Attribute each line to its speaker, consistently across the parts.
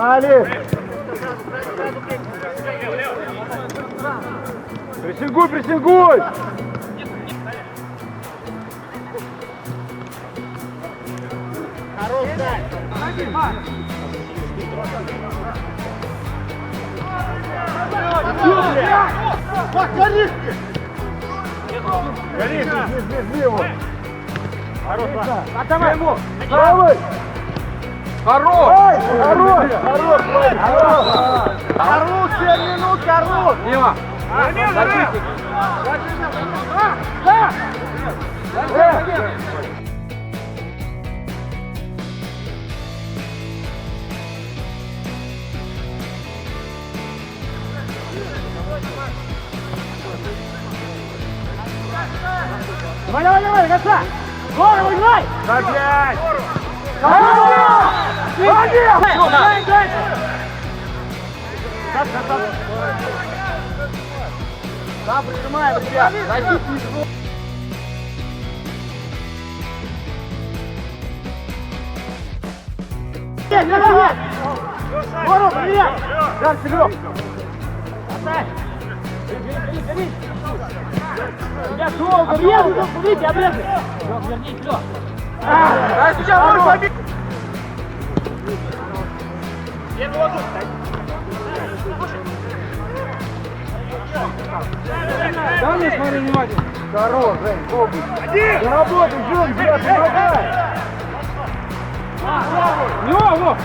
Speaker 1: Погнали! Прессингуй, прессингуй! Хорош, дай! Горишки! Горишки, жми его! Хорош, давай ему! Правый! Хорош! Хорош! Хорош! Хорош! 7 минут, хорош!
Speaker 2: Дима!
Speaker 3: Давай, давай, давай, до конца! Здорово, играй!
Speaker 1: Опять! Да, прижимаем, ребят!
Speaker 3: Здорово, привет!
Speaker 1: Дальше, Лёх!
Speaker 3: Оставь! Ребят, долго, обрезы, видите, обрезы! Лёх, вернись, Лёх!
Speaker 1: Да, сейчас можешь побить!
Speaker 2: Да, не смотри внимательно.
Speaker 1: Хорош, Жень, пробуй! Заработай, Жень, блядь, помогай!
Speaker 2: Во!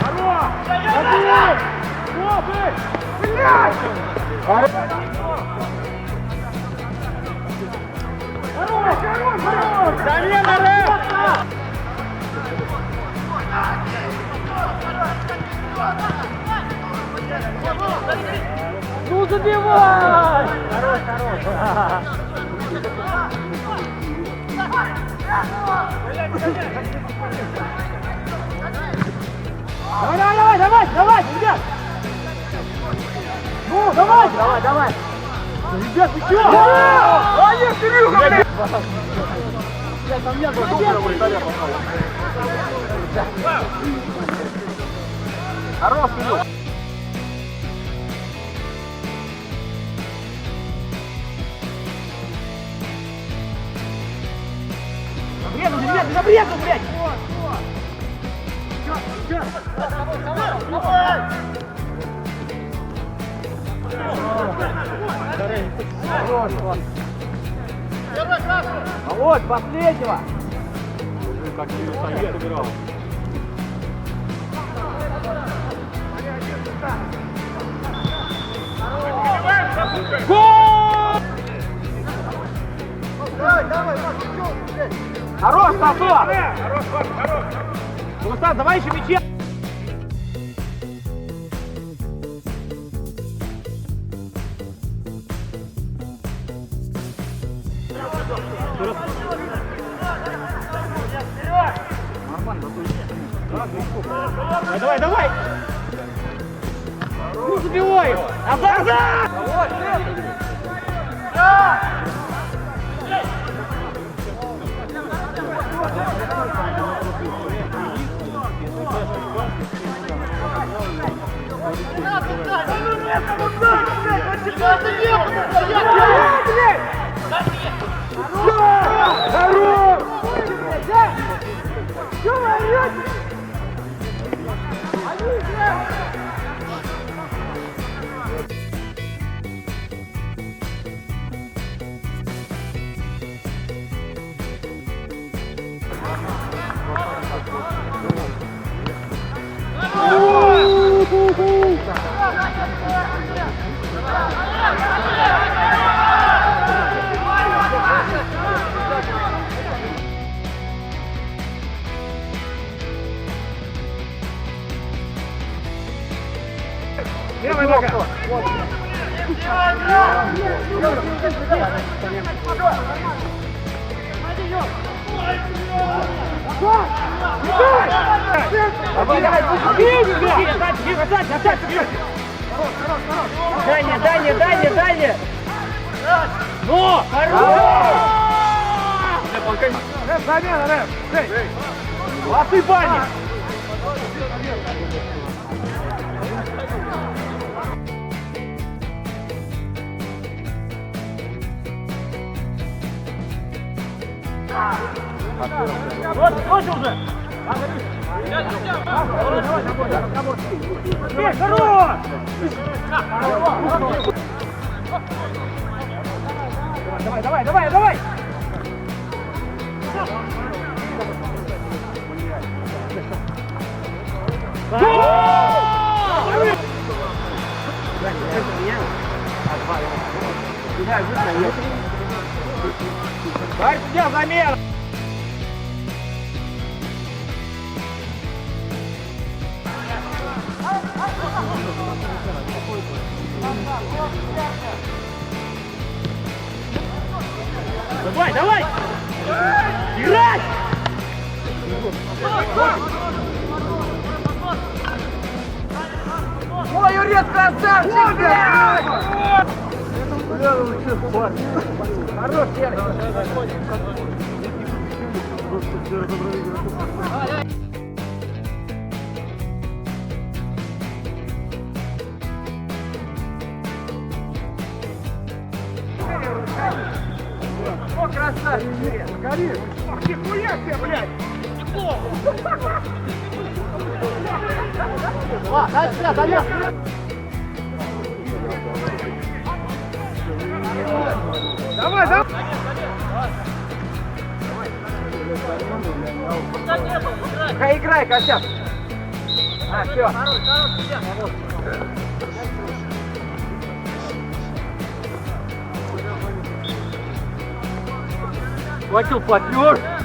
Speaker 1: Замена, Рэп!
Speaker 3: Ну забивай!
Speaker 1: Хорош, хорош!
Speaker 3: Давай, ребят! Ну, давай!
Speaker 1: Ребят, ты чё? А нет, Кирюха, блядь!
Speaker 3: Я там не был,
Speaker 1: Хорош, Кирюха!
Speaker 3: Обрезал, блядь!
Speaker 1: Вот, последнего!
Speaker 2: Как Совет играл.
Speaker 3: Гол!
Speaker 1: Хорош, Сосо!
Speaker 3: Густав, давай еще мячи! Давай! Ну забивай! Назад!
Speaker 1: Левая нога!
Speaker 3: Дальне! Ну!
Speaker 1: Рэп, замена, Рэп! Жень! Ласы, Банни!
Speaker 3: Брось уже! Хорош! Давай!
Speaker 1: Vai, судья, замена!
Speaker 3: Давай! Играть!
Speaker 1: Ой, Юрец, красавчик! Хорош, Серый! О, красавчик! Гори! Ах, нихуя себе, блядь!
Speaker 3: Дай сюда, дай!
Speaker 1: Давай! Играй, Костян! Все.
Speaker 2: Хватил платеж.